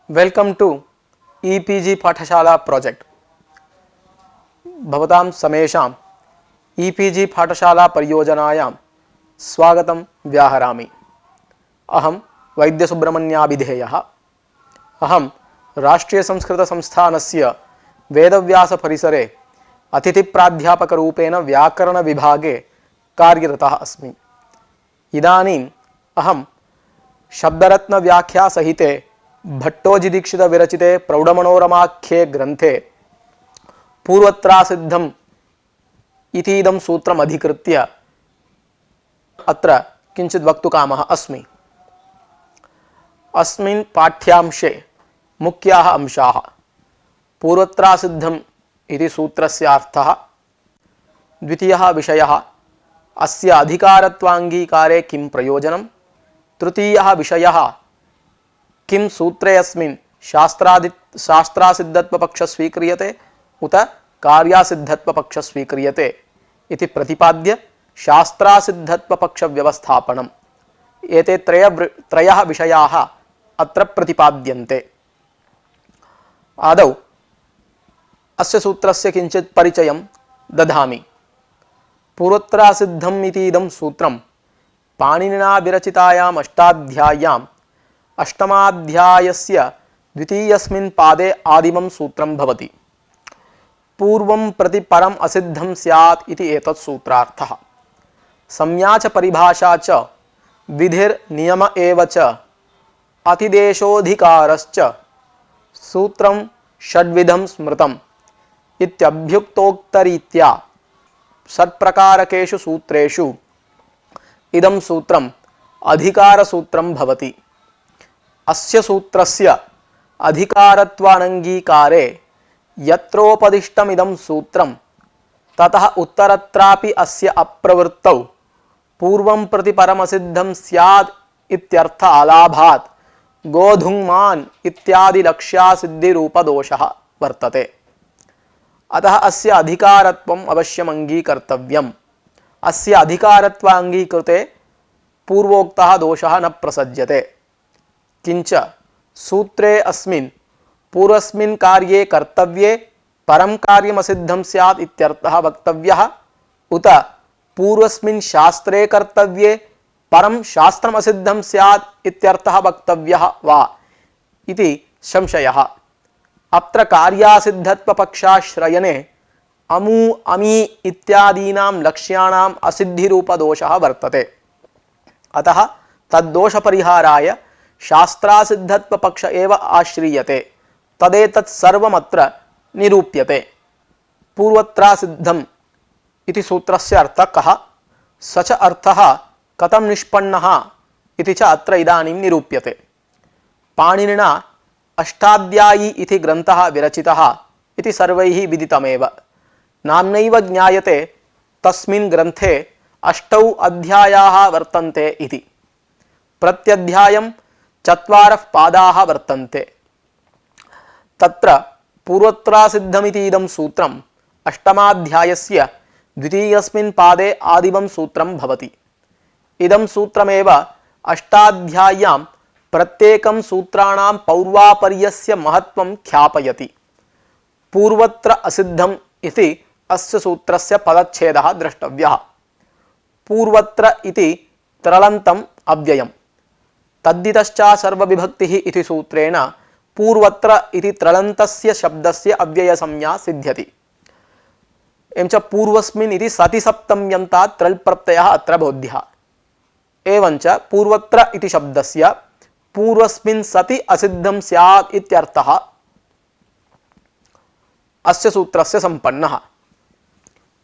Welcome to e-PG पाठशाला project. भवतां समेषां ईपीजी पाठशाला परियोजनायां स्वागतं व्याहरामि। अहं वैद्यसुब्रह्मण्याभिधेयः। अहं राष्ट्रीयसंस्कृतसंस्थानस्य वेदव्यासपरिसरे अतिथिप्राध्यापकरूपेण व्याकरणविभागे कार्यरतः अस्मि। इदानीम् अहं शब्दरत्नव्याख्यासहिते भट्टोजीदीक्षितविरचिते प्रौढमनोरमाख्ये ग्रन्थे पूर्वत्रासिद्धम् इतीदं सूत्रम् अधिकृत्य अत्र किञ्चित् वक्तुकामः अस्मि। अस्मिन् पाठ्यांशे मुख्याः अंशाः: पूर्वत्रासिद्धम् इति सूत्रस्य अर्थः, द्वितीयः विषयः अस्य अधिकारत्वाङ्गीकारे किं प्रयोजनं, तृतीयः विषयः किं सूत्रेऽस्मिन् शास्त्रासिद्धत्वपक्षः स्वीक्रियते उत कार्यासिद्धत्वपक्षः स्वीक्रियते इति प्रतिपाद्य शास्त्रासिद्धत्वपक्षव्यवस्थापनम्। एते त्रयः विषयाः अत्र प्रतिपाद्यन्ते। आदौ अस्य सूत्रस्य किञ्चित् परिचयं ददामि। पूर्वत्रासिद्धम् इतीदं सूत्रं पाणिनिना विरचितायाम् अष्टाध्याय्याम् अष्टमाध्यायस्य द्वितीयस्मिन् पादे आदिमं सूत्रं भवति। पूर्वं प्रति परम् असिद्धं स्यात् इति एतत् सूत्रार्थः। संज्ञा च परिभाषा च विधिर्नियम एव च अतिदेशोऽधिकारश्च सूत्रं षड्विधं स्मृतम् इत्यभ्युक्तोक्तरीत्या षट्प्रकारकेषु सूत्रेषु इदं सूत्रम् अधिकारसूत्रं भवति। अस्य सूत्रस्य अधिकारत्वानङ्गीकारे यत्रोपदिष्टमिदं सूत्रं ततः उत्तरत्रापि अस्य अप्रवृत्तौ पूर्वं प्रति परमसिद्धं स्यात् इत्यर्थ अलाभात् गोधुङ्मान् इत्यादि लक्ष्यासिद्धिरूपदोषः वर्तते। अतः अस्य अधिकारत्वम् अवश्यम् अङ्गीकर्तव्यम्। अस्य अधिकारत्वाङ्गीकृते पूर्वोक्तः दोषः न प्रसज्यते। किंच सूत्रे अस्मिन् पूर्वस्मिन् कार्ये कर्तव्ये परं कार्यमसिद्धं स्यात् इत्यर्थः वक्तव्यः उत पूर्वस्मिन् शास्त्रे कर्तव्ये परं शास्त्रमसिद्धं स्यात् इत्यर्थः वक्तव्यः वा इति संशयः। अत्र कार्यासिद्धत्वपक्षाश्रयणे अमू अमी इत्यादीनां लक्ष्याणाम् असिद्धिरूपदोषः वर्तते। अतः तद्दोषपरिहाराय शास्त्रासिद्धत्वपक्ष एव आश्रीयते। तदेतत् सर्वमत्र निरूप्यते। पूर्वत्रासिद्धम् इति सूत्रस्य अर्थः कः, स च अर्थः कथं निष्पन्नः इति च अत्र इदानीं निरूप्यते। पाणिनिना अष्टाध्यायी इति ग्रन्थः विरचितः इति सर्वैः विदितमेव। नाम्नैव ज्ञायते तस्मिन् ग्रन्थे 8 अध्यायाः वर्तन्ते इति। प्रत्यध्यायं 4 पादाः वर्तन्ते। तत्र पूर्वत्रासिद्धमिति इदं सूत्रम् अष्टमाध्यायस्य द्वितीयस्मिन् पादे आदिमं सूत्रं भवति। इदं सूत्रमेव अष्टाध्याय्यां प्रत्येकं सूत्राणां पौर्वापर्यस्य महत्त्वं ख्यापयति। पूर्वत्र असिद्धम् इति अस्य सूत्रस्य पदच्छेदः द्रष्टव्यः। पूर्वत्र इति त्रलन्तम् अव्ययम्। तद्दितश्च सर्वविभक्तिः इति सूत्रेण पूर्वत्र इति त्रलन्तस्य शब्दस्य अव्ययसंज्ञा सिद्ध्यति। एवञ्च पूर्वस्मिन् इति सतिसप्तम्यन्तात् त्रल् प्रत्ययः अत्र बोध्यः। एवञ्च पूर्वत्र इति शब्दस्य पूर्वस्मिन् सति असिद्धं स्यात् इत्यर्थः अस्य सूत्रस्य सम्पन्नः।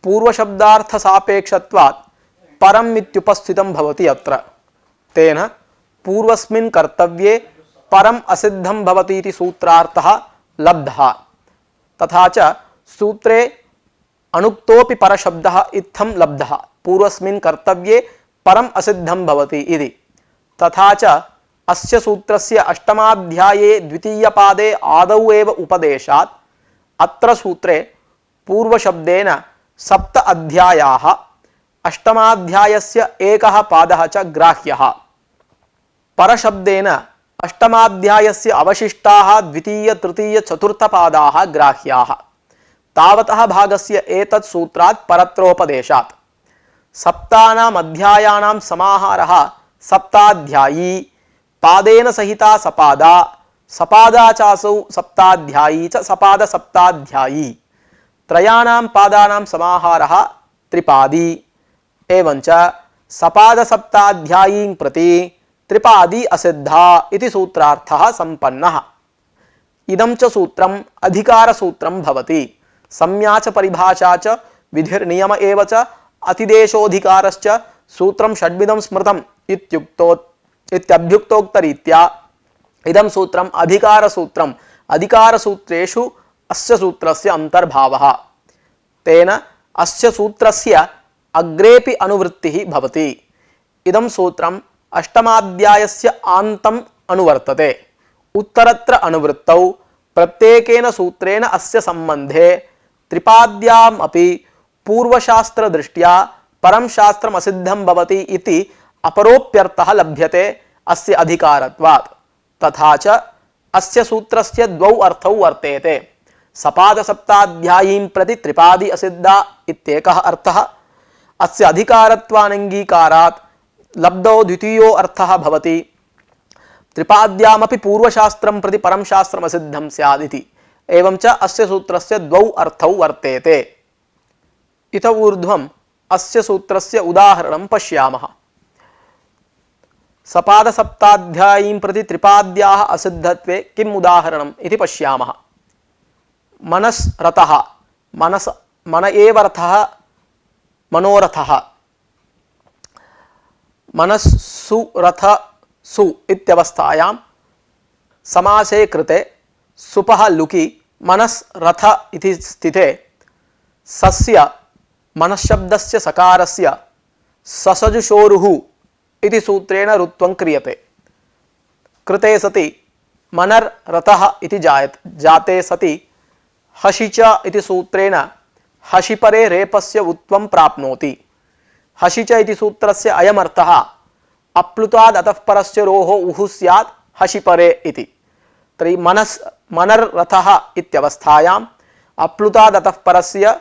पूर्वशब्दार्थसापेक्षत्वात् परम् इत्युपस्थितं भवति अत्र। तेन पूर्वस्मिन् कर्तव्ये परम् असिद्धं भवति इति सूत्रार्थः लब्धः। तथा च सूत्रे अनुक्तोपि परशब्दः इत्थं लब्धः, पूर्वस्मिन् कर्तव्ये परम् असिद्धं भवति इति। तथा च अस्य सूत्रस्य अष्टमाध्याये द्वितीयपादे आदौ एव उपदेशात् अत्र सूत्रे पूर्वशब्देन 7 अध्यायाः अष्टमाध्यायस्य 1 पादः च ग्राह्यः। परशब्देन अष्टमाध्यायस्य अवशिष्टाः द्वितीय तृतीय चतुर्थपादाः ग्राह्याः। तावतः भागस्य एतत् सूत्रात् परत्रोपदेशात्। सप्तानाम् अध्यायानां समाहारः सप्ताध्यायी, पादेन सहिता सपादा, सपादा चासौ सप्ताध्यायी च सपाद सप्ताध्यायी, त्रयाणां पादानां समाहारः त्रिपादी, एवञ्च सपाद सप्ताध्यायीं प्रति त्रिपादी असिद्धा इति सूत्रार्थः सम्पन्नः। इदं च सूत्रम् अधिकारसूत्रं भवति। संज्ञा च परिभाषा च विधिर्नियम एव च अतिदेशोऽधिकारश्च सूत्रं षड्विधं स्मृतम् इत्यभ्युक्तोक्तरीत्या इदं सूत्रम् अधिकारसूत्रम्। अधिकारसूत्रेषु अस्य सूत्रस्य अन्तर्भावः। तेन अस्य सूत्रस्य अग्रेपि अनुवृत्तिः भवति। इदं सूत्रम् अष्टमाध्यायस्य आन्तम् अनुवर्तते। उत्तरत्र अनुवृत्तौ प्रत्येकेन सूत्रेण अस्य सम्बन्धे त्रिपाद्याम् अपि पूर्वशास्त्रदृष्ट्या परं शास्त्रम् असिद्धं भवति इति अपरोप्यर्थः लभ्यते अस्य अधिकारत्वात्। तथा च अस्य सूत्रस्य द्वौ अर्थौ वर्तेते। सपाद सप्ताध्यायीं प्रति त्रिपादी असिद्धा इत्येकः अर्थः। अस्य अधिकारत्वानङ्गीकारात् लब्धो द्वितीयो अर्थः भवति त्रिपाद्यामपि पूर्वशास्त्रं प्रति परं शास्त्रम् असिद्धं स्यात् इति। एवं च अस्य सूत्रस्य द्वौ अर्थौ वर्तेते। इत ऊर्ध्वम् अस्य सूत्रस्य उदाहरणं पश्यामः। सपाद सप्ताध्यायीं प्रति त्रिपाद्याः असिद्धत्वे किम् उदाहरणम् इति पश्यामः। मनस्रथः, मन एव रथः मनोरथः, मनस्सु रथ सु इत्यवस्थायां समासे कृते सुपः लुकि मनस्रथ इति स्थिते सस्य मनश्शब्दस्य सकारस्य ससजुषोरुः इति सूत्रेण रुत्वं क्रियते। कृते सति मनर्रथः इति जाते सति हशिच इति सूत्रेण हशिपरे रेपस्य उत्वं प्राप्नोति। हशिच इति सूत्रस्य अयमर्थः अप्लुताद् अतः परस्य रोः उः स्यात् हशिपरे इति। तर्हि मनर्रथः इत्यवस्थायाम् अप्लुताद् अतः परस्य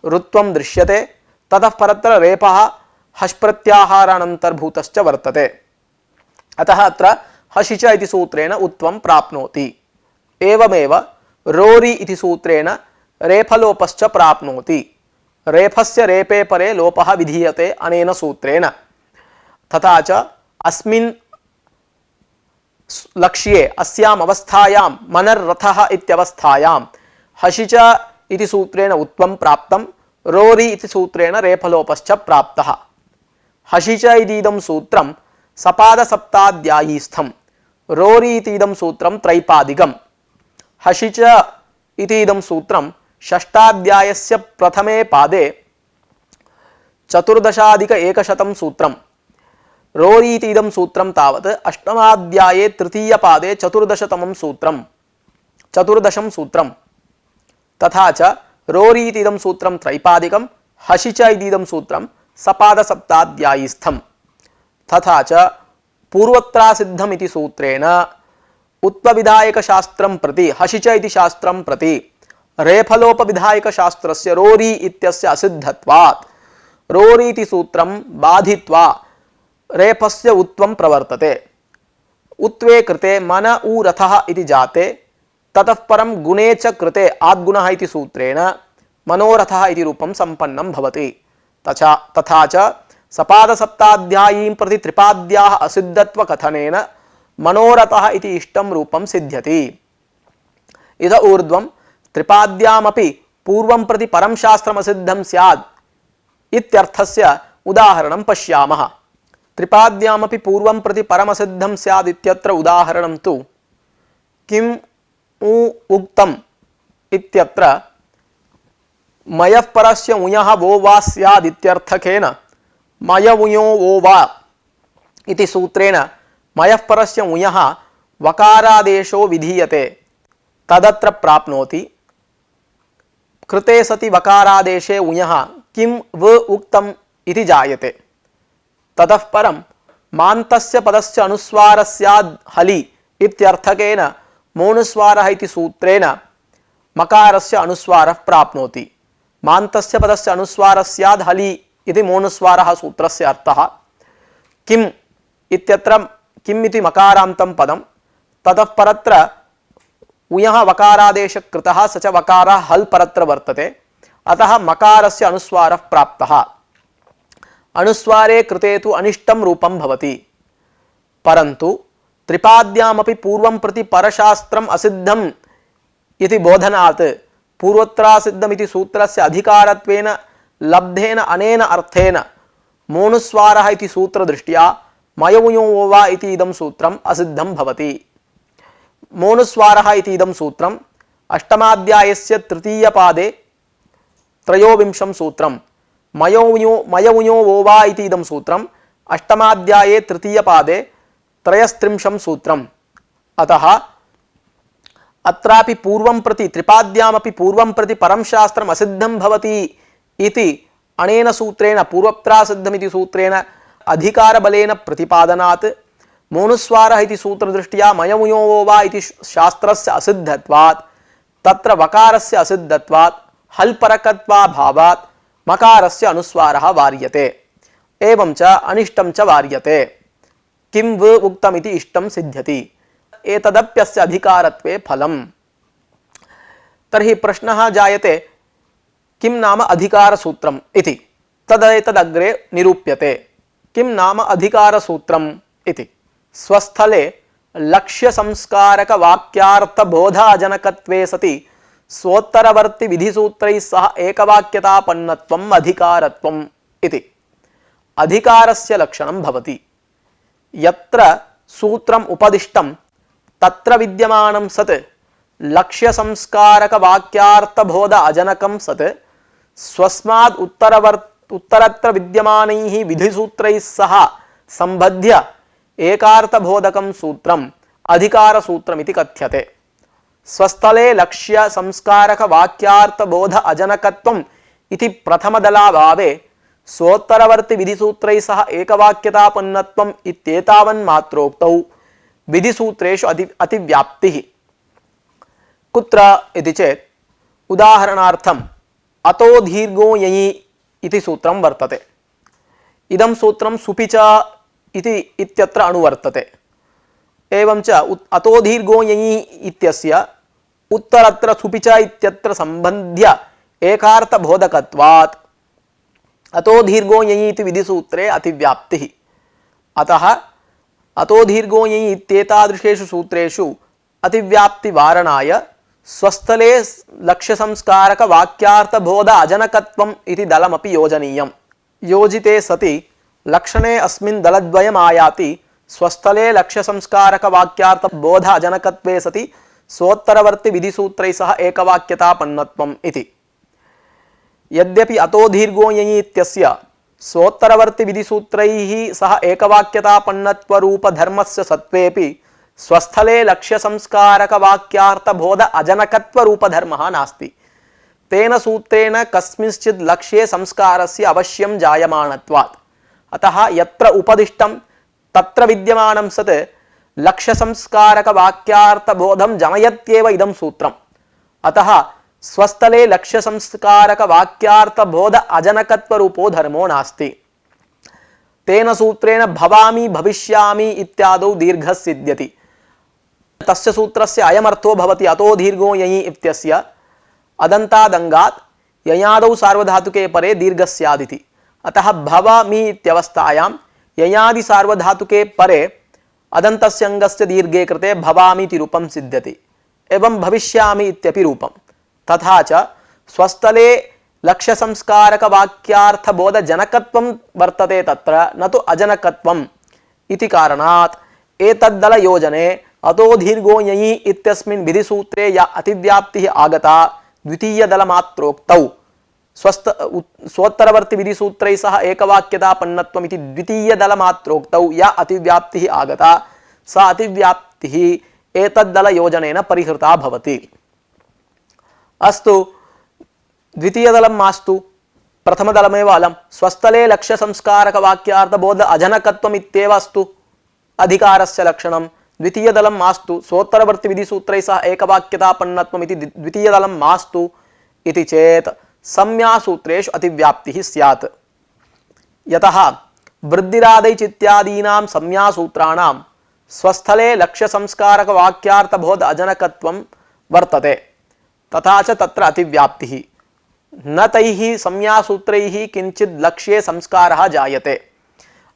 रुत्वं दृश्यते। ततः परत्र रेपः हश्प्रत्याहारानन्तर्भूतश्च वर्तते। अतः अत्र हशिच इति सूत्रेण उत्वं प्राप्नोति। एवमेव रोरि इति सूत्रेण रेफलोपश्च प्राप्नोति। रेफस्य रेपे परे लोपः विधीयते अनेन सूत्रेण। तथा च अस्मिन् लक्ष्ये अस्याम् अवस्थायां मनर्रथः इत्यवस्थायां हशिच इति सूत्रेण उत्वं प्राप्तं, रोरि इति सूत्रेण रेफलोपश्च प्राप्तः। हशिच इतीदं सूत्रं सपाद सप्ताध्यायीस्थं, रोरि इतीदं सूत्रं त्रैपादिकं। हशिच इतीदं सूत्रं षष्ठाध्यायस्य प्रथमे पादे 14,100 सूत्रं। रोरि इतीदं सूत्रं तावत् अष्टमाध्याये तृतीयपादे 14तमं सूत्रं 14 सूत्रं। तथा च रोरि इतीदं सूत्रं त्रैपादिकं, हशिच इतीदं सूत्रं सपाद सप्ताध्यायीस्थं। तथा च पूर्वत्रासिद्धम् इति सूत्रेण उत्वविधायकशास्त्रं प्रति हशिच इति शास्त्रं प्रति रेफलोपविधायकशास्त्रस्य रोरि इत्यस्य असिद्धत्वात् रोरि इति सूत्रं बाधित्वा रेफस्य उत्वं प्रवर्तते। उत्वे कृते मन उ रथः इति जाते, ततः परं गुणे च कृते आद्गुणः इति सूत्रेण मनोरथः इति रूपं सम्पन्नं भवति। तथा च सपाद सप्ताध्यायीं प्रति त्रिपाद्याः असिद्धत्वकथनेन मनोरथः इति इष्टं रूपं सिद्ध्यति। इद ऊर्ध्वं त्रिपाद्यामपि पूर्वं प्रति परं शास्त्रमसिद्धं स्यात् इत्यर्थस्य उदाहरणं पश्यामः। त्रिपाद्यामपि पूर्वं प्रति परमसिद्धं स्यात् इत्यत्र उदाहरणं तु किम् उक्तम् इत्यत्र मयः परस्य उयः वो वा स्याद् इत्यर्थकेन मय उयो वो वा इति सूत्रेण मयः परस्य उयः वकारादेशो विधीयते तदत्र प्राप्नोति। कृते सति वकारादेशे उयः किं व उक्तम् इति जायते। ततः परं मान्तस्य पदस्य अनुस्वारः स्याद् हलि इत्यर्थकेन मोनुस्वारः इति सूत्रेण मकारस्य अनुस्वारः प्राप्नोति। मान्तस्य पदस्य अनुस्वारः स्याद् हलि इति मोनुस्वारः सूत्रस्य अर्थः। किम् इत्यत्र किम् इति मकारान्तं पदं, ततः परत्र उयः वकारादेशः कृतः, स च वकारः हल् परत्र वर्तते, अतः मकारस्य अनुस्वारः प्राप्तः। अनुस्वारे कृते तु अनिष्टं रूपं भवति, परन्तु त्रिपाद्यामपि पूर्वं प्रति परशास्त्रम् असिद्धम् इति बोधनात् पूर्वत्रासिद्धमिति सूत्रस्य अधिकारत्वेन लब्धेन अनेन अर्थेन मोनुस्वारः इति सूत्रदृष्ट्या मयौयो वा इति इदं सूत्रम् असिद्धं भवति। मोनुस्वारः इति इदं सूत्रम् अष्टमाध्यायस्य तृतीयपादे त्रयोविंशं सूत्रं, मयौयो वा इति इदं सूत्रम् अष्टमाध्याये तृतीयपादे त्रयस्त्रिंशं सूत्रम्। अतः अत्रापि पूर्वं प्रति त्रिपाद्यामपि पूर्वं प्रति परं शास्त्रम् असिद्धं भवति इति अनेन सूत्रेण पूर्वत्रासिद्धमिति सूत्रेण अधिकारबलेन प्रतिपादनात् मोनुस्वारः इति सूत्रदृष्ट्या मयमुयो वा इति शास्त्रस्य असिद्धत्वात् तत्र वकारस्य असिद्धत्वात् हल्परकत्वाभावात् मकारस्य अनुस्वारः वार्यते। एवं च अनिष्टं च वार्यते। किं व उक्तमिति इष्टं सिद्ध्यति, एतदप्यस्य अधिकारत्वे फलम्। तर्हि प्रश्नः जायते, किं नाम अधिकारसूत्रम् इति। तदेतदग्रे निरूप्यते। किं नाम अधिकारसूत्रम् इति। स्वस्थले लक्ष्यसंस्कारक वाक्यार्थबोधाजनकत्वे सति स्वोत्तरवर्ति विधिसूत्रैः सह एकवाक्यतापन्नत्वम् अधिकारत्वम् इति। अधिकारस्य लक्षणं भवति यत्र सूत्रम् उपदिष्टं तत्र विद्यमानं सत् लक्ष्यसंस्कारक वाक्यार्थबोध अजनकं सत् स्वस्माद् उत्तरत्र विद्यमानैः विधिसूत्रैः सह सम्बध्य एकार्थबोधकं सूत्रम् अधिकारसूत्रमिति कथ्यते। स्वस्थले लक्ष्यसंस्कारक वाक्यार्थबोध अजनकत्वम् इति प्रथमदलाभावे स्वोत्तरवर्ति विधिसूत्रैः सह एकवाक्यतापन्नत्वम् इत्येतावन्मात्रोक्तौ विधिसूत्रेषु अतिव्याप्तिः। कुत्र इति चेत् उदाहरणार्थम् अतो दीर्घो ययि इति सूत्रं वर्तते। इदं सूत्रं सुपि च इत्यत्र अनुवर्तते। एवं च अतो दीर्घो ययि इत्यस्य उत्तरत्र सुपि च इत्यत्र सम्बन्ध्य एकार्थबोधकत्वात् अतो दीर्घो ययि इति विधिसूत्रे अतिव्याप्तिः। अतः अतो दीर्घो ययि इत्येतादृशेषु सूत्रेषु अतिव्याप्तिवारणाय स्वस्थले लक्ष्यसंस्कारक वाक्यार्थबोध अजनकत्वम् इति दलमपि योजनीयम्। योजिते सति लक्षणे अस्मिन् दलद्वयम् आयाति। स्वस्थले लक्ष्यसंस्कारक वाक्यार्थबोध अजनकत्वे सति स्वोत्तरवर्ति विधिसूत्रैः सह एकवाक्यतापन्नत्वम् इति। यद्यपि अतो दीर्घो ययि इत्यस्य स्वोत्तरवर्ति विधिसूत्रैः सह एकवाक्यतापन्नत्वरूपधर्मस्य सत्त्वेपि स्वस्थले लक्ष्यसंस्कारक वाक्यार्थबोध अजनकत्वरूपधर्मः नास्ति। तेन सूत्रेण कस्मिंश्चित् लक्ष्ये संस्कारस्य अवश्यं जायमानत्वात्। अतः यत्र उपदिष्टं तत्र विद्यमानं सत् लक्ष्यसंस्कारक वाक्यार्थबोधं जनयत्येव इदं सूत्रम्। अतः स्वस्थले लक्ष्यसंस्कारक वाक्यार्थबोध अजनकत्वरूपो धर्मो नास्ति। तेन सूत्रेण भवामि भविष्यामि इत्यादौ दीर्घः सिद्ध्यति। तस्य सूत्रस्य अयमर्थो भवति अतो दीर्घो ययि इत्यस्य अदन्तादङ्गात् ययादौ सार्वधातुके परे दीर्घः स्यादिति। अतः भवामि इत्यवस्थायां ययादि सार्वधातुके परे अदन्तस्य अङ्गस्य दीर्घे कृते भवामि इति रूपं सिद्ध्यति। एवं भविष्यामि इत्यपि रूपम्। तथा च स्वस्थले लक्ष्यसंस्कारक वाक्यार्थबोध जनकत्वं वर्तते तत्र न तु अजनकत्वम् इति कारणात् एतद्दल योजने अतो दीर्घो ययि इत्यस्मिन् विधिसूत्रे या अतिव्याप्तिः आगता द्वितीयदलमात्रोक्तौ स्वोत्तरवर्ति विधिसूत्रैः सह एकवाक्यतापन्नत्वम् इति द्वितीयदलमात्रोक्तौ या अतिव्याप्तिः आगता सा अतिव्याप्तिः एतद्दल योजनेन परिहृता भवति। अस्तु, द्वितीयदलं मास्तु, प्रथमदलमेव अलं। स्वस्थले लक्ष्यसंस्कारक वाक्यार्थबोध अजनकत्वम् इत्येव अस्तु अधिकारस्य लक्षणं। द्वितीयदलं मास्तु स्वोत्तरवर्ति विधिसूत्रैः सह एकवाक्यतापन्नत्वम् इति द्वितीयदलं मास्तु इति चेत् संज्ञासूत्रेषु अतिव्याप्तिः स्यात्। यतः वृद्धिरादैचित्यादीनां संज्ञासूत्राणां स्वस्थले लक्ष्यसंस्कारकवाक्यार्थबोध अजनकत्वं वर्तते, तथा च तत्र अतिव्याप्तिः। न तैः संज्ञासूत्रैः किंचित् लक्ष्ये संस्कारः जायते,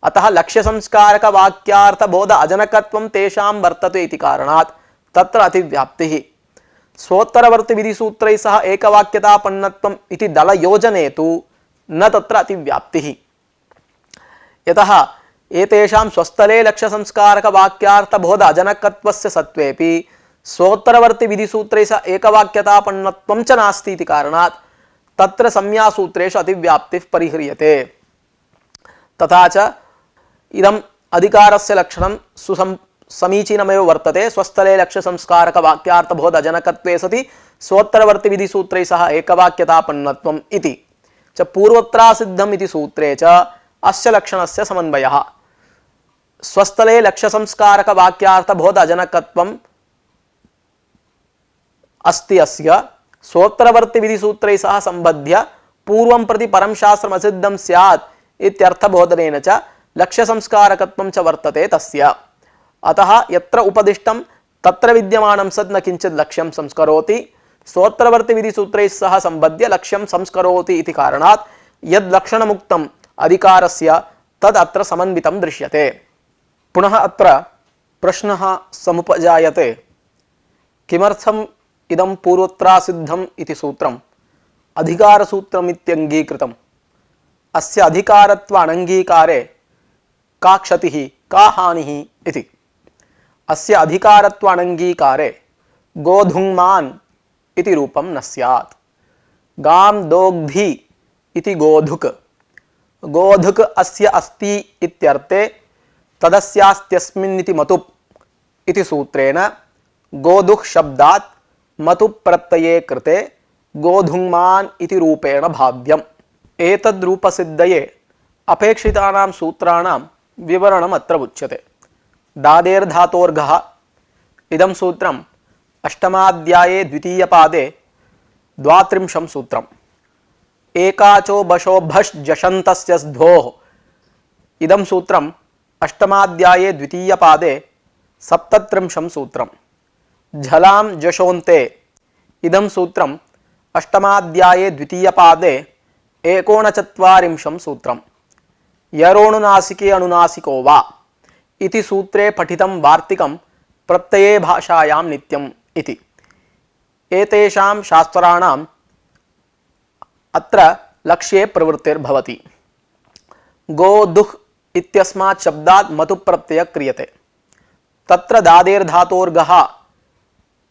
अतः लक्ष्यसंस्कारकवाक्यार्थबोध अजनकत्वं तेषां वर्तते इति कारणात् तत्र अतिव्याप्तिः। स्वोत्तरवर्ति विधिसूत्रैः सह एकवाक्यतापन्नत्वम् इति दलयोजने तु न तत्र अतिव्याप्तिः। यतः एतेषां स्वस्थले लक्ष्यसंस्कारकवाक्यार्थबोध अजनकत्वस्य सत्त्वेपि स्वोत्तरवर्ति विधिसूत्रैः सह एकवाक्यतापन्नत्वं च नास्ति इति कारणात् तत्र संज्ञासूत्रेषु अतिव्याप्तिः परिह्रियते। तथा च इदम् अधिकारस्य लक्षणं समीचीनमेव वर्तते। स्वस्थले लक्ष्यसंस्कारकवाक्यार्थबोध अजनकत्वे सति स्वोत्तरवर्ति विधिसूत्रैः सह एकवाक्यतापन्नत्वम् इति च पूर्वत्रासिद्धम् इति सूत्रे च अस्य लक्षणस्य समन्वयः। स्वस्थले लक्ष्यसंस्कारकवाक्यार्थबोध अजनकत्वम् अस्ति अस्य स्वोत्तरवर्ति विधिसूत्रैः सह संबध्य पूर्वं प्रति परं शास्त्रम् असिद्धं स्यात् इत्यर्थबोधनेन च लक्ष्यसंस्कारकत्वं च वर्तते तस्य। अतः यत्र उपदिष्टं तत्र विद्यमानं सद् न किंचित् लक्ष्यं संस्करोति, स्वोत्तरवर्ति विधिसूत्रैः सह संबध्य लक्ष्यं संस्करोति इति कारणात् यद् लक्षणमुक्तम् अधिकारस्य तद् अत्र समन्वितं दृश्यते। पुनः अत्र प्रश्नः समुपजायते, किमर्थम् इदं पूर्वत्रासिद्धम् इति सूत्रम् अधिकारसूत्रमित्यङ्गीकृतम्? अस्य अधिकारत्व अनङ्गीकारे का क्षतिः का हानिः इति। अस्य अधिकारत्व अनङ्गीकारे गोधुङ्मान् इति रूपं न स्यात्। गां दोग्धि इति गोधुक्, गोधुक् अस्य अस्ति इत्यर्थे तदस्यास्त्यस्मिन् इति मतुप् इति सूत्रेण गोधुक् शब्दात् मतुप् प्रत्यये कृते गोधुङ्मान् इति रूपेण भाव्यम्। एतद् रूपसिद्धये अपेक्षितानां सूत्राणां विवरणम् अत्र उच्यते। दादेर्धातोर्घः इदं सूत्रम् अष्टमाध्याये द्वितीयपादे 32 सूत्रम्। एकाचो बशो भष् जषन्तस्य स्ध्वोः इदं सूत्रम् अष्टमाध्याये द्वितीयपादे 37 सूत्रम्। झलां जशोन्ते इदं सूत्रम् अष्टमाध्याये द्वितीयपादे 39 सूत्रम्। यरोनुनासिके अनुनासिको वा इति सूत्रे पठितं वार्तिकं प्रत्यये भाषायां नित्यम् इति। एतेषां शास्त्राणाम् अत्र लक्ष्ये प्रवृत्तिर्भवति। गोदुह् इत्यस्मात् शब्दात् मतुप् प्रत्ययः क्रियते। तत्र दादेर्धातोर्घः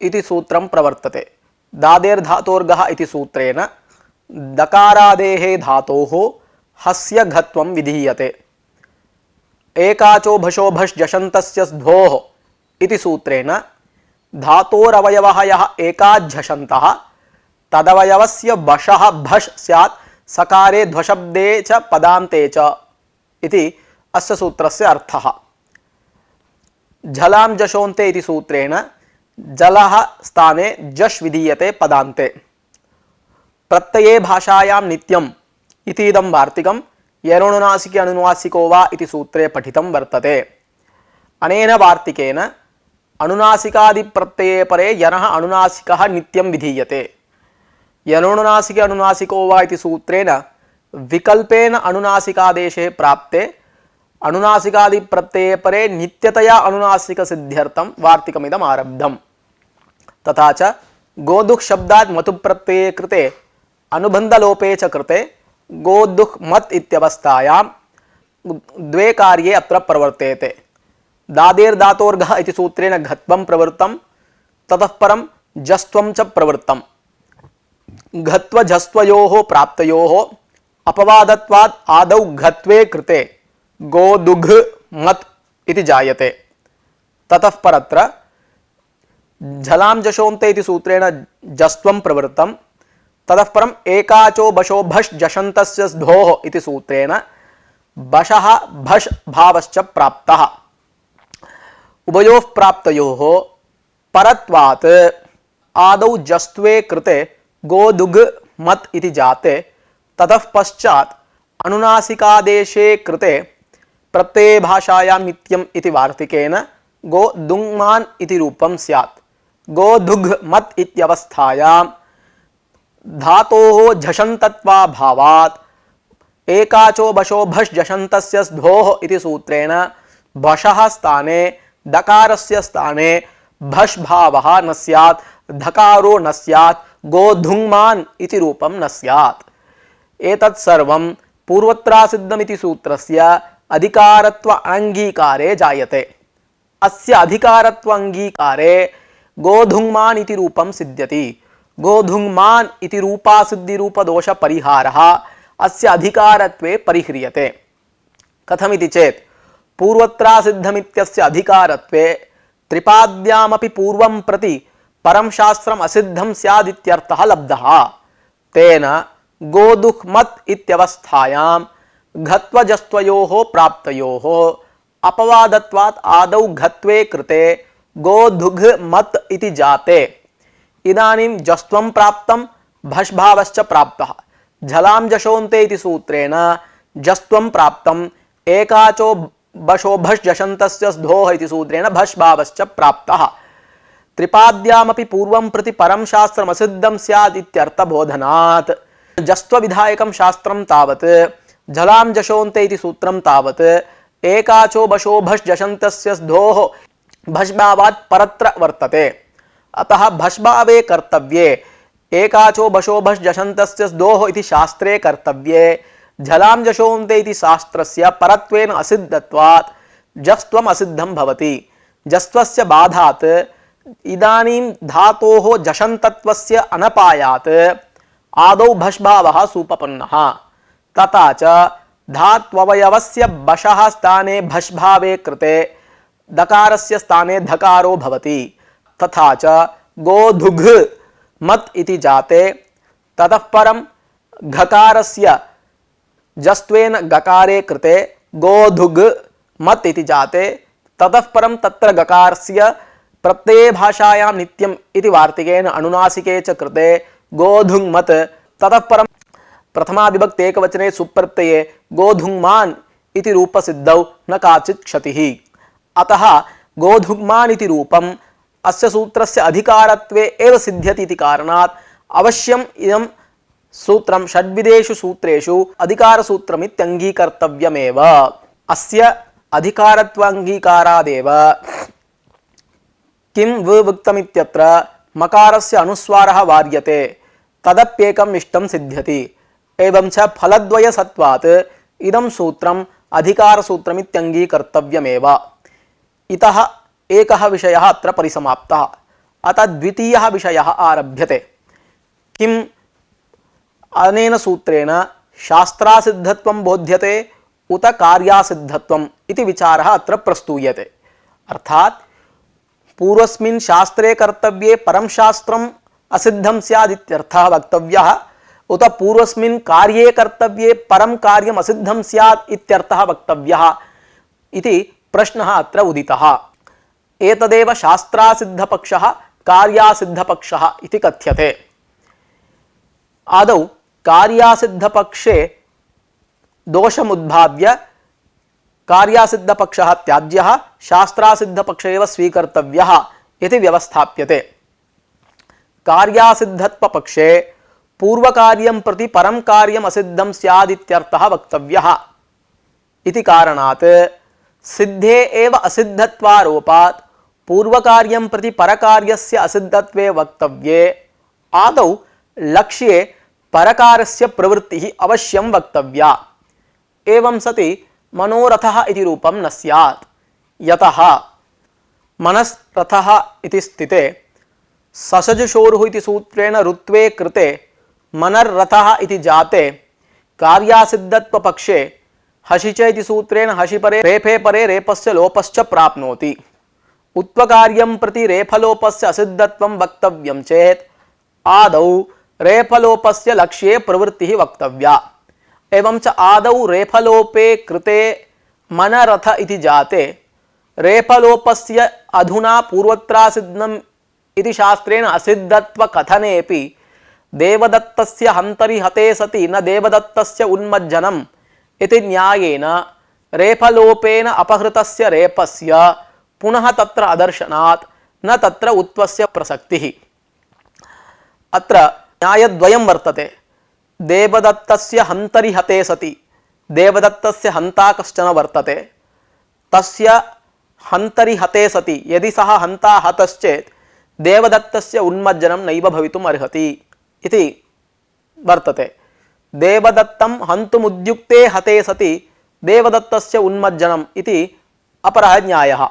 इति सूत्रं प्रवर्तते। दादेर्धातोर्घः इति सूत्रेण दकारादेः धातोः हस्य घत्वं विधीयते। एकाचो भशो भष् जषन्तस्य स्ध्वोः इति सूत्रेण धातोरवयवः यः एकाज्झषन्तः तदवयवस्य वशः भष् स्यात् सकारे ध्वशब्दे च पदान्ते च इति अस्य सूत्रस्य अर्थः। झलां जशोन्ते इति सूत्रेण जलः स्थाने जश् विधीयते पदान्ते। प्रत्यये भाषायां नित्यम् इति इदं वार्तिकं यरोनुनासिके अनुनासिको वा इति सूत्रे पठितं वर्तते। अनेन वार्तिकेन अनुनासिकादिप्रत्यये परे यनः अनुनासिकः नित्यं विधीयते। यरोनुनासिके अनुनासिको वा इति सूत्रेण विकल्पेन अनुनासिकादेशे प्राप्ते अनुनासिकादिप्रत्यये परे नित्यतया अनुनासिकसिद्ध्यर्थं वार्तिकमिदम् आरब्धम्। तथा च गोदुक् शब्दात् मतुप् प्रत्यये कृते अनुबन्धलोपे च कृते गोदुक् मत् इत्यवस्थायां द्वे कार्ये अत्र प्रवर्तेते। दादेर्धातोर्घः इति सूत्रेण घत्वं प्रवृत्तं, ततः परं जस्त्वं च प्रवृत्तम्। घत्वझस्त्वयोः प्राप्तयोः अपवादत्वात् आदौ घत्वे कृते गोदुघ् मत् इति जायते। ततः परत्र झलां जशोन्ते इति सूत्रेण जस्त्वं प्रवृत्तं, ततः परम् एकाचो बशो भष् जषन्तस्य स्ध्वोः इति सूत्रेण बशः भष् भावश्च प्राप्तः। उभयोः प्राप्तयोः परत्वात् आदौ जस्त्वे कृते गोधुग् मत् इति जाते ततः पश्चात् अनुनासिकादेशे कृते प्रत्यये भाषायां नित्यम् इति वार्तिकेन गोधुङ्मान् इति रूपं स्यात्। गोधुग् मत् इत्यवस्थायां धातोः झषन्तत्वाभावात् एकाचो बशो भष् झषन्तस्य धोः इति सूत्रेण भषः स्थाने दकारस्य स्थाने भष् भावः न स्यात्, धकारो न स्यात्, गोधुङ्मान् इति रूपं न स्यात्। एतत् सर्वं पूर्वत्रासिद्धमिति सूत्रस्य अधिकारत्व अङ्गीकारे जायते। अस्य अधिकारत्व अङ्गीकारे गोधुङ्मान् इति रूपं सिद्ध्यति। गोधुङ्मान् इति रूपासिद्धिरूपदोष परिहारः अस्य अधिकारत्वे परिह्रियते। कथमिति चेत् पूर्वत्रासिद्धमित्यस्य अधिकारत्वे त्रिपाद्यामपि पूर्वं प्रति परं शास्त्रम् असिद्धं स्यादित्यर्थः लब्धः। तेन गोधुक् मत् इत्यवस्थायां घत्वजस्त्वयोः प्राप्तयोः अपवादत्वात् आदौ घत्वे कृते गोधुग् मत् इति जाते। इदानीं जस्त्वं प्राप्तं भष्भावश्च प्राप्तः। झलां जशोन्ते इति सूत्रेण जस्त्वं प्राप्तम् एकाचो बशो भष् जषन्तस्य धोः इति सूत्रेण भष्भावश्च प्राप्तः। त्रिपाद्यामपि पूर्वं प्रति परं शास्त्रम् असिद्धं स्यात् इत्यर्थबोधनात् जस्त्वविधायकं शास्त्रं तावत् झलां जशोन्ते इति सूत्रं तावत् एकाचो बशो भष् जषन्तस्य धोः भष्भावात् परत्र वर्तते। अतः भष्भावे कर्तव्ये एकाचो बशो भष् जषन्तस्य दोः इति शास्त्रे कर्तव्ये झलां जशोन्ते इति शास्त्रस्य परत्वेन असिद्धत्वात् जस्त्वम् असिद्धं भवति। जस्त्वस्य बाधात् इदानीं धातोः जषन्तत्वस्य अनपायात् आदौ भष्भावः सूपपन्नः। तथा च धात्ववयवस्य बशः स्थाने भष्भावे कृते दकारस्य स्थाने धकारो भवति। तथा च गोधुग् मत् इति जाते ततः परं घकारस्य जस्त्वेन गकारे कृते गोधुग् मत् इति जाते ततः परं तत्र गकारस्य प्रत्यये भाषायां नित्यम् इति वार्तिकेन अनुनासिके च कृते गोधुङ् मत् ततः परं प्रथमा विभक्ति एकवचने सुप्रत्यये गोधुङ्मान् इति रूपसिद्धौ न काचित् क्षतिः। अतः गोधुग्मान् इति रूपम् अस्य सूत्रस्य अधिकारत्वे एव सिद्ध्यति इति कारणात् अवश्यम् इदं सूत्रं षड्विधेषु सूत्रेषु अधिकारसूत्रमित्यङ्गीकर्तव्यमेव। अस्य अधिकारत्वाङ्गीकारादेव किं विवक्तमित्यत्र मकारस्य अनुस्वारः वार्यते तदप्येकम् इष्टं सिद्ध्यति। एवं च फलद्वयसत्वात् इदं सूत्रम् अधिकारसूत्रमित्यङ्गीकर्तव्यमेव। इतः एकः विषयः अत्र परिसमाप्तः। अतः द्वितीयः विषयः आरभ्यते। किम् अनेन सूत्रेण शास्त्रासिद्धत्वं बोध्यते उत कार्यासिद्धत्वम् इति विचारः अत्र प्रस्तूयते। अर्थात् पूर्वस्मिन् शास्त्रे कर्तव्ये परं शास्त्रम् असिद्धं स्यादित्यर्थः वक्तव्यः उत पूर्वस्मिन् कार्ये कर्तव्ये परं कार्यम् असिद्धं स्यात् इत्यर्थः वक्तव्यः इति प्रश्नः अत्र उदितः। एतदेव शास्त्रासिद्धपक्षः कार्यासिद्धपक्षः इति कथ्यते। आदौ कार्यासिद्धपक्षे दोषमुद्भाव्य कार्यासिद्धपक्षः त्याज्यः शास्त्रासिद्धपक्षे एव स्वीकर्तव्यः इति व्यवस्थाप्यते। कार्यासिद्धत्वपक्षे पूर्वकार्यं प्रति परं कार्यम् असिद्धं स्यादित्यर्थः वक्तव्यः इति कारणात् सिद्धे एव असिद्धत्वारोपात् पूर्वकार्यं प्रति परकार्यस्य असिद्धत्वे वक्तव्ये आदौ लक्ष्ये परकारस्य प्रवृत्तिः अवश्यं वक्तव्या। एवं सति मनोरथः इति रूपं न स्यात्। यतः मनस्रथः इति स्थिते ससजुषोरुः इति सूत्रेण ऋत्वे कृते मनर्रथः इति जाते कार्यासिद्धत्वपक्षे हशिच इति सूत्रेण हशिपरे रेफे परे रेपस्य लोपश्च प्राप्नोति। उत्वकार्यं प्रति रेफलोपस्य असिद्धत्वं वक्तव्यं चेत् आदौ रेफलोपस्य लक्ष्ये प्रवृत्तिः वक्तव्या। एवं च आदौ रेफलोपे कृते मनरथ इति जाते रेफलोपस्य अधुना पूर्वत्रासिद्धम् इति शास्त्रेण असिद्धत्व कथनेपि देवदत्तस्य हन्तरि हते सति न देवदत्तस्य उन्मज्जनम् इति न्यायेन रेफलोपेन अपहृतस्य रेपस्य पुनः तत्र अदर्शनात् न तत्र उत्वस्य प्रसक्तिः। अत्र न्यायद्वयं वर्तते। देवदत्तस्य हन्तरि हते सति देवदत्तस्य हन्ता कश्चन वर्तते, तस्य हन्तरि हते सति यदि सः हन्ता हतश्चेत् देवदत्तस्य उन्मज्जनं नैव भवितुम् अर्हति इति वर्तते। देवदत्तं हन्तुमुद्युक्ते हते सति देवदत्तस्य उन्मज्जनम् इति अपरः न्यायः।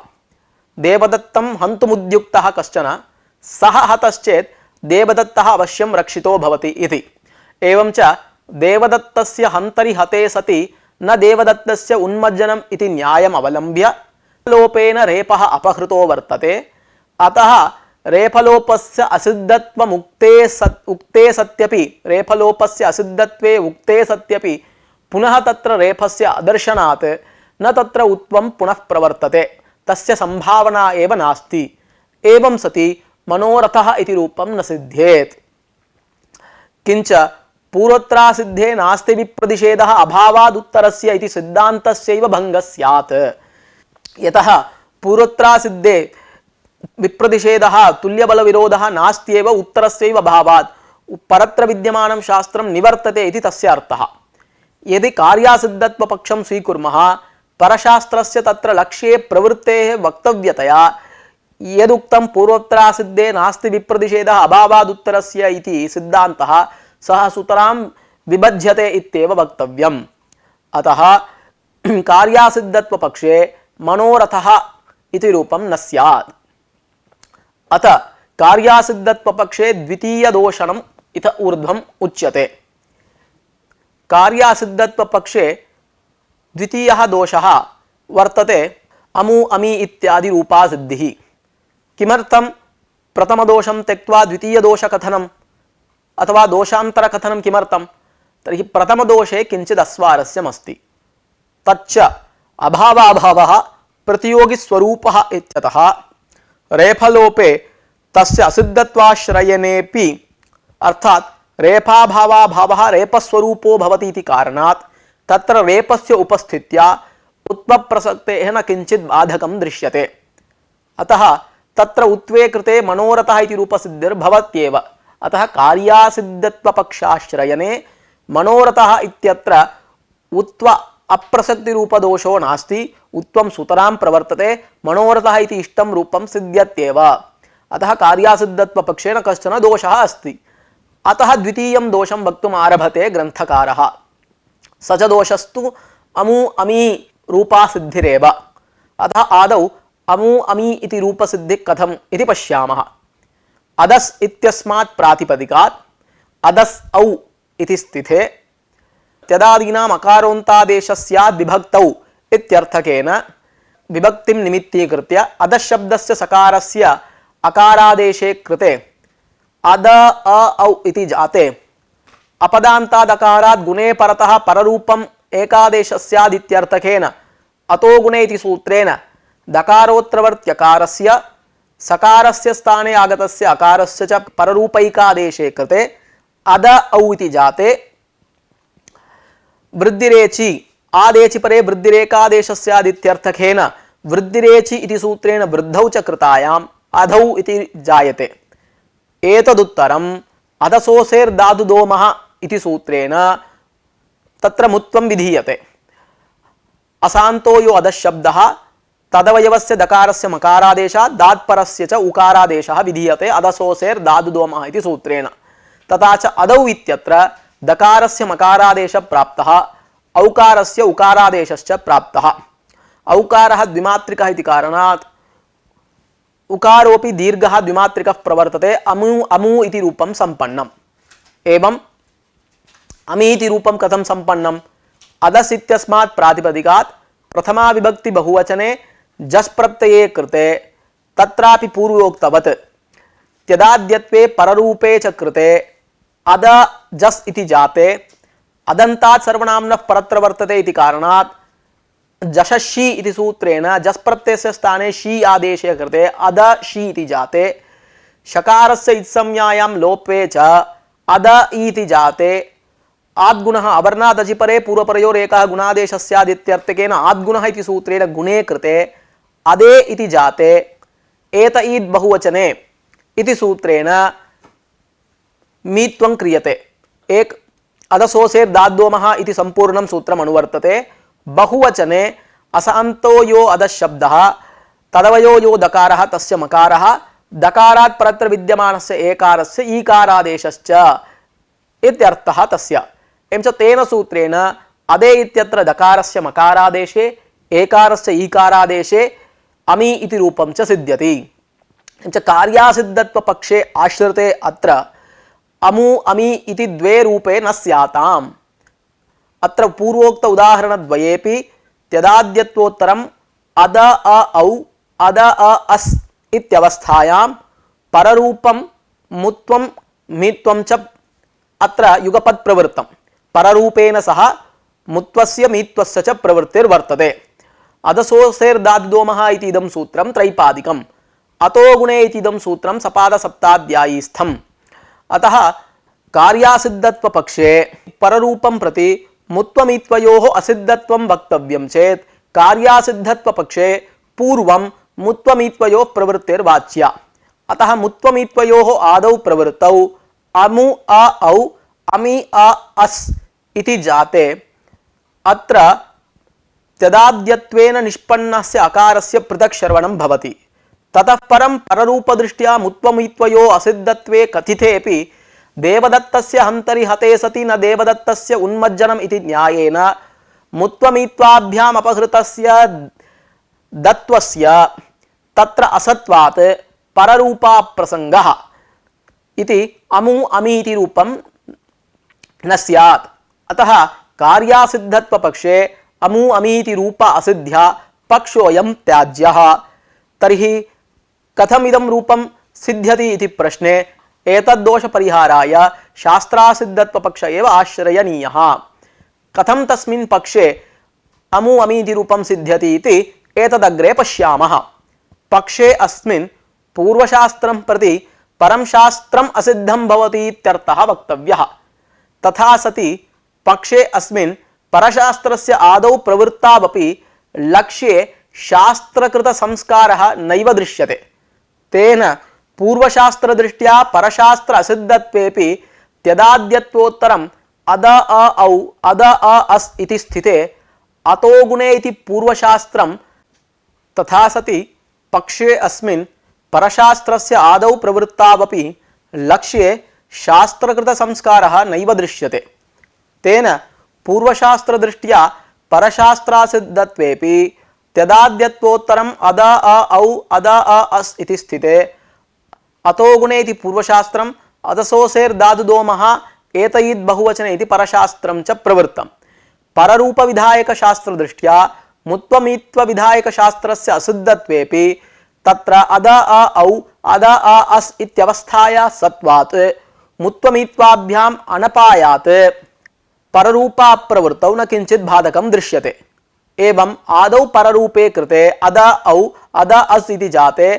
देवदत्तं हन्तुमुद्युक्तः कश्चन, सः हतश्चेत् देवदत्तः अवश्यं रक्षितो भवति इति। एवं च देवदत्तस्य हन्तरि हते सति न देवदत्तस्य उन्मज्जनम् इति न्यायम् अवलम्ब्य लोपेन रेपः अपहृतो वर्तते। अतः रेफलोपस्य उक्ते सत्यपि रेफलोपस्य असिद्धत्वे उक्ते सत्यपि पुनः तत्र रेफस्य अदर्शनात् न तत्र उत्वं पुनः प्रवर्तते, तस्य संभावना एव नास्ति। एवं सति मनोरथः इति रूपं न सिद्ध्येत्। किंच पूर्वत्रासिद्धे नास्ति विप्रतिषेधः अभावादुत्तरस्य इति सिद्धान्तस्यैव भङ्गः स्यात्। यतः पूर्वत्रासिद्धे विप्रतिषेधः तुल्यबलविरोधः नास्त्येव उत्तरस्यैव अभावात् परत्र विद्यमानं शास्त्रं निवर्तते इति तस्य अर्थः। यदि कार्यासिद्धत्वपक्षं स्वीकुर्मः, परशास्त्रस्य तत्र लक्ष्ये प्रवृत्तेः वक्तव्यतया यदुक्तं पूर्वत्रासिद्धे नास्ति विप्रतिषेधः अभावादुत्तरस्य इति सिद्धान्तः सः सुतरां विबध्यते इत्येव वक्तव्यम्। अतः कार्यासिद्धत्वपक्षे मनोरथः इति रूपं न स्यात्। अतः कार्यासिद्धत्वपक्षे द्वितीयदोषणम् इत ऊर्ध्वम् उच्यते। कार्यासिद्धत्वपक्षे द्वितीयः दोषः वर्तते अमु अमि इत्यादि रूपा सिद्धिः। किमर्थं प्रथमदोषं त्यक्त्वा द्वितीयदोषकथनम् अथवा दोषान्तरकथनं किमर्थं? तर्हि प्रथमदोषे किञ्चित् अस्वारस्यमस्ति। तच्च अभावाभावः प्रतियोगिस्वरूपः इत्यतः रेफलोपे तस्य असिद्धत्वाश्रयनेपि अर्थात् रेफाभावाभावः रेपस्वरूपो भवति इति कारणात् तत्र रेपस्य उपस्थित्या उत्वप्रसक्तेः न किञ्चित् बाधकं दृश्यते। अतः तत्र उत्वे कृते मनोरथः इति रूपसिद्धिर्भवत्येव। अतः कार्यासिद्धत्वपक्षाश्रयने मनोरथः इत्यत्र उत्व अप्रसक्तिरूपदोषो नास्ति, उत्वं सुतरां प्रवर्तते, मनोरथः इति इष्टं रूपं सिद्ध्यत्येव। अतः कार्यासिद्धत्वपक्षेन कश्चन दोषः अस्ति। अतः द्वितीयं दोषं वक्तुम् आरभते ग्रन्थकारः। स च दोषस्तु अमु अमि रूपा सिद्धिरेव। अतः आदौ अमु अमि इति रूपसिद्धिः कथम् इति पश्यामः। अदस् इत्यस्मात् प्रातिपदिकात् अदस् औ इति स्थिते त्यदादीनाम् अकारोन्तादेशः स्यात् विभक्तौ इत्यर्थकेन विभक्तिं निमित्तीकृत्य अदशब्दस्य सकारस्य अकारादेशे कृते अद अ औ इति जाते अपदान्तादकारात् गुणे परतः पररूपम् एकादेशः स्यात् इत्यर्थकेन अतो गुणे इति सूत्रेण दकारोत्तरवर्त्यकारस्य सकारस्य स्थाने आगतस्य अकारस्य च पररूपैकादेशे कृते अद औ इति जाते वृद्धिरेचि आदेचि परे वृद्धिरेकादेशः स्यादित्यर्थकेन वृद्धिरेचि इति सूत्रेण वृद्धौ च कृतायाम् अधौ इति जायते। एतदुत्तरम् अधसोसेर्धातुदोमः इति सूत्रेण तत्र मुत्वं विधीयते। असान्तो यो अधशब्दः तदवयवस्य दकारस्य मकारादेशात् दात्परस्य च उकारादेशः विधीयते अधसोसेर्धातुदोमः इति सूत्रेण। तथा च अदौ इत्यत्र दकारस्य मकारादेशः प्राप्तः, औकारस्य उकारादेशश्च प्राप्तः। औकारः द्विमात्रिकः इति कारणात् उकारोपि दीर्घः द्विमात्रिकः प्रवर्तते, अमु अमु इति रूपं सम्पन्नम्। एवं अमि इति रूपं कथं सम्पन्नम्? अदस् इत्यस्मात् प्रातिपदिकात् प्रथमा विभक्ति बहुवचने जस् प्रत्यये कृते तत्रापि पूर्वोक्तवत् त्यदाद्यत्वे पररूपे च कृते अद जस् इति जाते अदन्तात् सर्वनाम्नः परत्र वर्तते इति कारणात् जशशी इति सूत्रेण जस् प्रत्ययस्य स्थाने शी आदेशे कृते अद शी इति जाते, शकारस्य इत्संज्ञायां लोपे च अद इति जाते, आद्गुणः अवर्णादजिपरे पूर्वपरयोरेकः गुणादेशः स्यादित्यर्थकेन आद्गुणः इति सूत्रेण गुणे कृते अदे इति जाते, एत ईद् बहुवचने इति सूत्रेण मीत्वं क्रियते। एक अदसोसेर् दाद्वोमः इति संपूर्णं सूत्रम् अनुवर्तते। बहुवचने असंतो यो अदशब्दः तदवयो यो दकारः तस्य मकारः दकारात् परत्र विद्यमानस्य एकारस्य ईकारादेशश्च इत्यर्थः तस्य। एवं च तेन सूत्रेण अदे इत्यत्र दकारस्य मकारादेशे एकारस्य ईकारादेशे अमी इति रूपं च सिद्ध्यति। एवं च कार्यासिद्धत्व पक्षे आश्रिते अत्र अमु अमी इति द्वे रूपे न स्याताम्। अत्र पूर्वोक्त उदाहरणद्वयेपि त्यदाद्यत्वोत्तरम् अद अ औ अद अ अस् इत्यवस्थायां पररूपं मुत्वं मीत्वं च अत्र युगपत् प्रवृत्तं। पररूपेण सह मुत्वस्य मीत्वस्य च प्रवृत्तिर्वर्तते। अदसोसेर्दाद्दोमः इति इदं सूत्रं त्रैपादिकम्, अतो गुणे इति इदं सूत्रं सपादसप्ताध्यायीस्थम्। अतः कार्यासिद्धत्व पक्षे पररूपं प्रति मुत्वमीत्वयोः असिद्धत्वं वक्तव्यं चेत् कार्यासिद्धत्व पक्षे पूर्वं मुत्वमीत्वयोः प्रवृत्तिर्वाच्या। अतः मुत्वमीत्वयोः आदौ प्रवृत्तौ अमु अ औ अमि अ अस् इति जाते। अत्र त्यदाद्यत्वेन निष्पन्नस्य अकारस्य पृथक् श्रवणं भवति। ततः परं पररूपदृष्ट्या मुत्वमीत्वयोः असिद्धत्वे कथितेऽपि देवदत्तस्य हन्तरि हते सति न देवदत्तस्य उन्मज्जनम् इति न्यायेन मुत्वमीत्वाभ्याम् अपहृतस्य दत्वस्य तत्र असत्वात् पररूपाप्रसङ्गः इति अमु अमी इति रूपं न स्यात्। अतः कार्यासिद्धत्व पक्षे अमु अमी इति रूप असिद्ध्या पक्षोऽयं त्याज्यः। तर्हि कथमिदं रूपं सिद्ध्यति इति प्रश्ने एतद्दोष परिहाराय शास्त्रासिद्धत्व पक्ष एव आश्रयनीयः। कथं तस्मिन् पक्षे अमु अमी इति रूपं सिद्ध्यति इति एतदग्रे पश्यामः। पक्षे अस्मिन् पूर्वशास्त्रं प्रति परं शास्त्रम् असिद्धं भवति इत्यर्थः वक्तव्यः। तथा सति पक्षे अस्मिन् परशास्त्रस्य आदौ प्रवृत्तावपि लक्ष्ये शास्त्रकृत संस्कारः नैव दृश्यते। तेन पूर्वशास्त्रदृष्ट्या परशास्त्र असिद्धत्वेपि त्यदाद्यत्वोत्तरम् अद अ औ अद अ अस् इति स्थिते अतो गुणे इति पूर्वशास्त्रं, तथा सति पक्षे अस्मिन् परशास्त्रस्य आदौ प्रवृत्तावपि लक्ष्ये शास्त्रकृत संस्कारः नैव दृश्यते। तेन पूर्वशास्त्रदृष्ट्या परशास्त्रासिद्धत्वेपि त्यदाद्यत्वोत्तरम् अद अ औ अद अ अस् इति स्थिते अतो गुणे इति पूर्वशास्त्रम् अदसोसेर्दादुदोमः एतयीद् बहुवचने इति परशास्त्रं च प्रवृत्तं। पररूप विधायक शास्त्र दृष्ट्या मुत्वमीत्व विधायक शास्त्रस्य असिद्धत्वेपि तत्र अद अ औ अद अ अस् इत्यवस्थाया सत्वात् मुत्वमीत्वाभ्याम् अनपायात् पररूपा प्रवृत्तौ न किंचित् बाधकं दृश्यते। एवं आदौ पररूपे कृते अद औ अद अस् इति जाते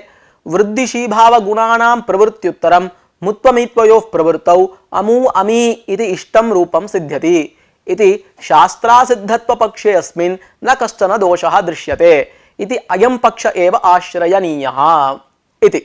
वृद्धिशीभाव गुणानां प्रवृत्त्युत्तरं मुत्वमीत्वयोः प्रवृत्तौ अमु अमी इति इष्टं रूपं सिद्ध्यति इति शास्त्रासिद्धत्व पक्षे अस्मिन् न कश्चन दोषः दृश्यते इति अयं पक्ष एव आश्रयनीयः इति।